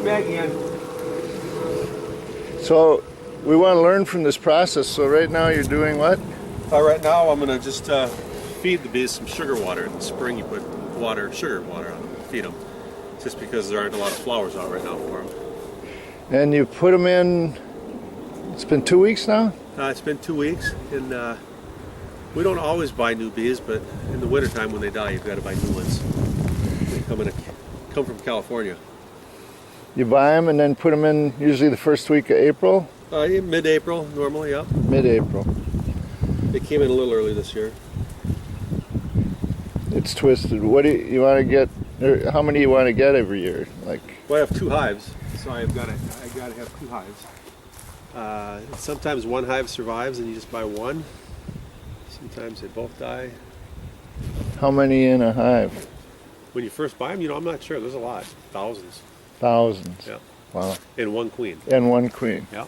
baggie in. So we want to learn from this process. So right now you're doing what? Right now I'm going to just feed the bees some sugar water. In the spring you put sugar water on them and feed them. Just because there aren't a lot of flowers out right now for them. And you put them in, it's been 2 weeks now? It's been 2 weeks, and we don't always buy new bees, but in the wintertime when they die, you've got to buy new ones. They come from California. You buy them and then put them in usually the first week of April? Mid-April, normally, yep. Mid-April. They came in a little early this year. It's twisted. What do you want to get, or how many do you want to get every year? Like, well, I have 2 hives, so I got to have 2 hives. Sometimes one hive survives and you just buy one. Sometimes they both die. How many in a hive? When you first buy them, I'm not sure. There's a lot. Thousands. Thousands. Yeah. Wow. And one queen. And one queen. Yeah.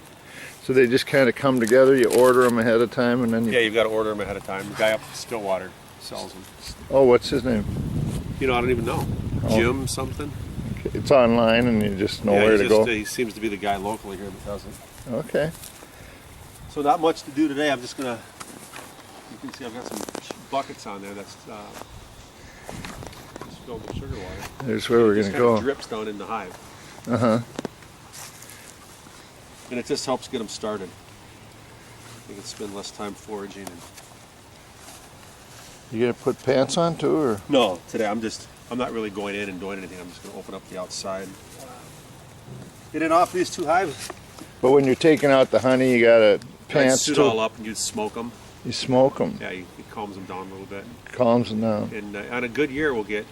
So they just kind of come together. You order them ahead of time, and then you... Yeah, you've got to order them ahead of time. The guy up in Stillwater sells them. Oh, what's his name? I don't even know. Oh. Jim something. Okay. It's online, and you just know where to go. He seems to be the guy locally here that does it. Okay. So not much to do today. I'm just gonna. You can see I've got some buckets on there. That's just filled with sugar water. There's where we're gonna go. It drips down in the hive. And it just helps get them started. They can spend less time foraging. You gonna put pants on too, or? No, today I'm not really going in and doing anything. I'm just gonna open up the outside. Get it off these 2 hives. But when you're taking out the honey, you gotta pants suit too. all up and you smoke them. You smoke them. Yeah, it calms them down a little bit. Calms them down. And on a good year, we'll get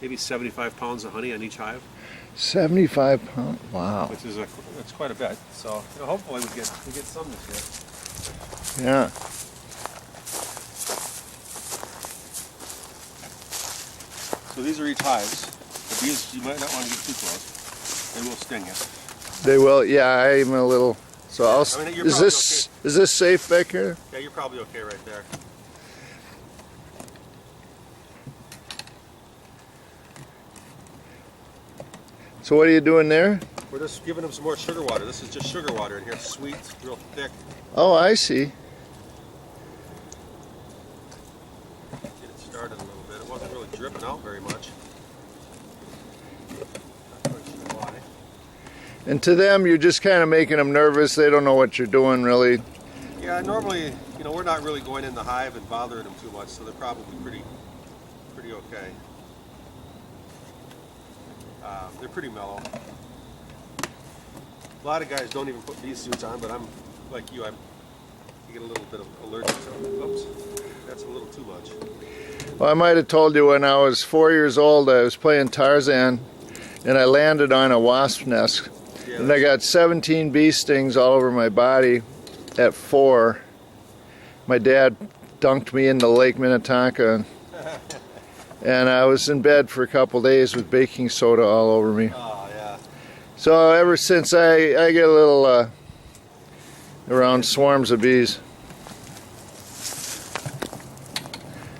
maybe 75 pounds of honey on each hive. 75 pounds. Wow. Which is that's quite a bit. So hopefully we get some this year. Yeah. So these are each hives. The bees, you might not want to get too close. They will sting you. They will. Yeah, I'm a little. So I'll. Is this safe back here? Yeah, you're probably okay right there. So what are you doing there? We're just giving them some more sugar water. This is just sugar water in here, sweet, real thick. Oh, I see. Get it started a little bit. It wasn't really dripping out very much. Not quite sure why. And to them, you're just kind of making them nervous. They don't know what you're doing, really. Yeah, normally, we're not really going in the hive and bothering them too much, so they're probably pretty okay. They're pretty mellow. A lot of guys don't even put bee suits on, but I'm like you. I get a little bit of allergic to them. Oops, that's a little too much. Well, I might have told you when I was 4 years old, I was playing Tarzan, and I landed on a wasp nest. Yeah, and I got 17 bee stings all over my body at 4. My dad dunked me into Lake Minnetonka, and I was in bed for a couple days with baking soda all over me. Oh, yeah. So ever since I get a little around swarms of bees.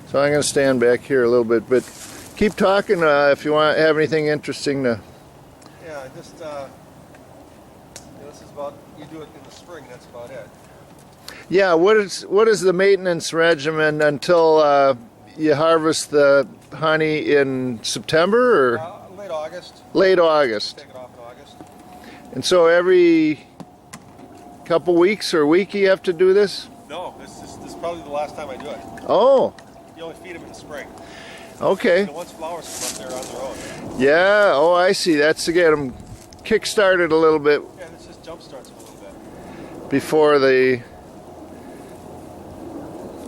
So I'm going to stand back here a little bit, but keep talking if you have anything interesting to. Yeah, just this is about, you do it in the spring, that's about it. Yeah, what is the maintenance regimen until you harvest the honey in September, or late August. Late August. Take it off in August. And so every couple weeks or week you have to do this? No, this is probably the last time I do it. Oh. You only feed them in the spring. Okay. So once flowers come up, they're on their own. Yeah. Oh, I see. That's to get them kick-started a little bit. Yeah, this just jump starts them a little bit. Before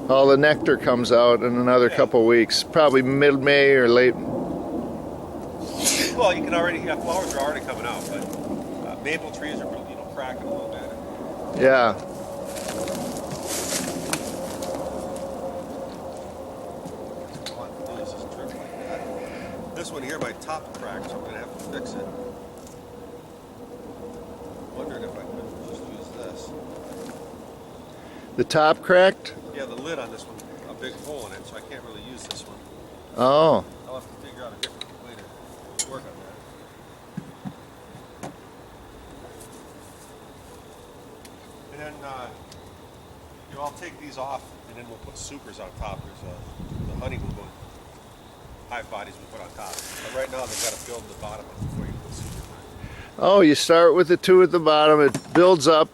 all the nectar comes out in another couple weeks, probably mid-May or late. Well, you can already, flowers are already coming out, but maple trees are, cracking a little bit. Yeah. All I have to do is just drip like that. This one here, my top cracked, so I'm going to have to fix it. I'm wondering if I could just use this. The top cracked? Yeah, the lid on this one, a big hole in it, so I can't really use this one. Oh. I'll have to figure out a different way to work on that. then you know, I'll take these off, and then we'll put supers on top. There's the honey will go. Hive bodies we put on top. But right now they've got to build the bottom before you put supers on. Oh, you start with the two at the bottom. It builds up,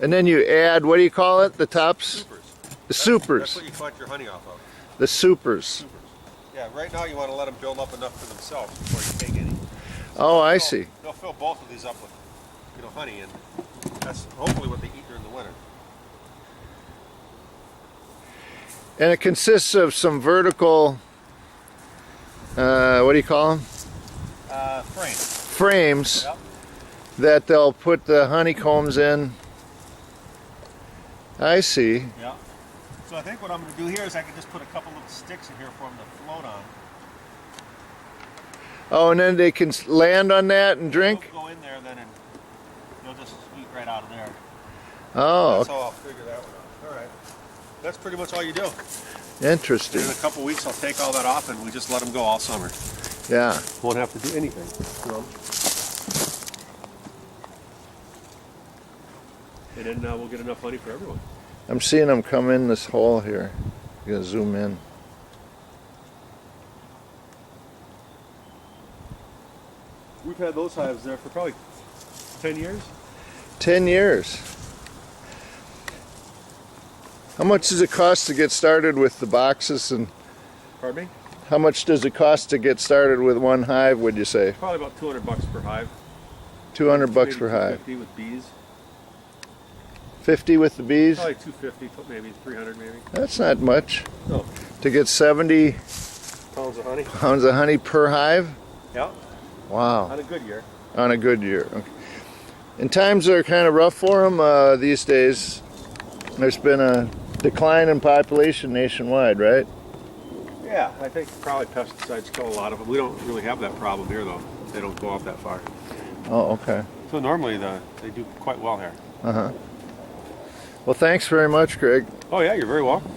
and then you add. What do you call it? The tops. Supers. The supers. That's what you collect your honey off of. The supers. Supers. Yeah. Right now you want to let them build up enough for themselves before you take any. Oh, I see. They'll fill both of these up with, you know, honey, and that's hopefully what they eat during the winter. And it consists of some vertical. What do you call them? Frames. Frames. Yep. That they'll put the honeycombs in. I see. Yeah. So I think what I'm going to do here is I can just put a couple little sticks in here for them to float on. Oh, and then they can land on that and drink? They'll go in there then and they'll just eat right out of there. Oh, That's how I'll figure that one out. All right. That's pretty much all you do. interesting. In a couple weeks I'll take all that off and we just let them go all summer. Yeah. Won't have to do anything. You know? And then we'll get enough honey for everyone. I'm seeing them come in this hole here. You gotta zoom in. We've had those hives there for probably 10 years. 10 years. How much does it cost to get started with the boxes, and Pardon me? how much does it cost to get started with one hive, would you say? Probably about $200 per hive. 200 bucks Maybe per hive. 250 with bees. 50 with the bees? Probably 250, maybe 300 maybe. That's not much. No. To get 70 Pounds of honey. pounds of honey per hive? Yeah. Wow. On a good year. On a good year. Okay. And times are kind of rough for them these days. There's been a decline in population nationwide, right? Yeah, I think probably pesticides kill a lot of them. We don't really have that problem here though. They don't go off that far. Oh, okay. So normally they do quite well here. Uh-huh. Well, thanks very much, Craig. Oh yeah, you're very welcome.